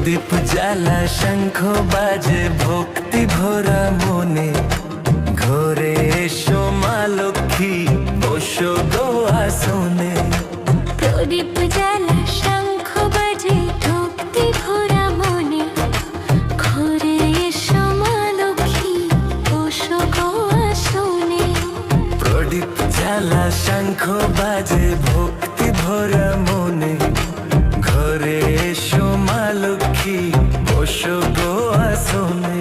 প্রদীপ জ্বালা শঙ্খ বাজে ভক্তি ভরা মনে, ঘরে এসো মা লক্ষ্মী বসো গো আসনে। প্রদীপ জ্বালা শঙ্খ বাজে ভক্তি ভরা মনে, ঘরে এসো মা লক্ষ্মী বসো গো আসনে। প্রদীপ জ্বালা শঙ্খ বাজে ভক্তি ভরা মনে, ঘরে এসো মা লক্ষ্মী বসো গো আসনে।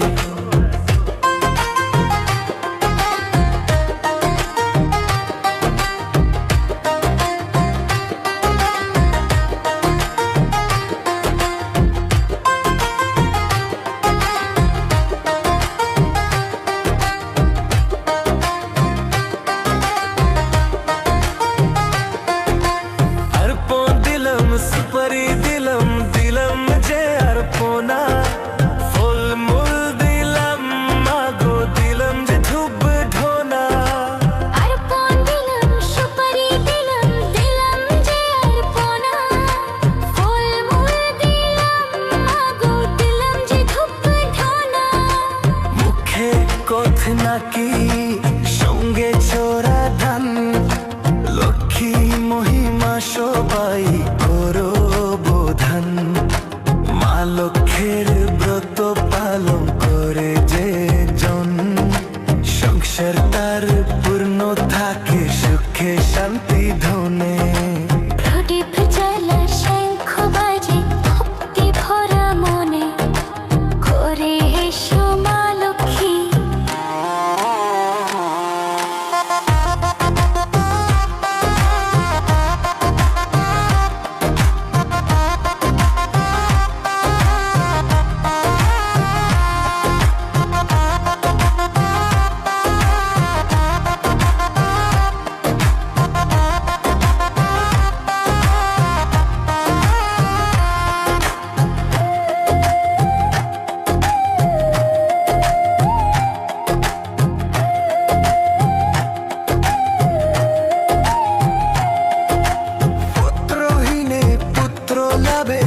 সুপারি দিলাম দিলাম যে অর্পণা, ফুল মূল দিলাম মাগো দিলাম যে ধূপ ঢোনা। অর্পণ দিলাম সুপারি দিলাম দিলাম যে অর্পণা, ফুল মূল দিলাম মাগো দিলাম যে ধূপ ঢোনা। মুখে কথা নাকি সঙ্গে ছোড়া ধান, লক্ষ্মী মহিমা সবাই করো বোধান। মা লক্ষ্মীর ব্রত পালন করে যে জন, সংসার তার পূর্ণ থাকে সুখে শান্তি ধনে। প্রদীপ জ্বালা শঙ্খ বাজে ভক্তি ভরা মনে, ঘরে এসো মা লক্ষ্মী। পুত্রহীনে পুত্র লাভে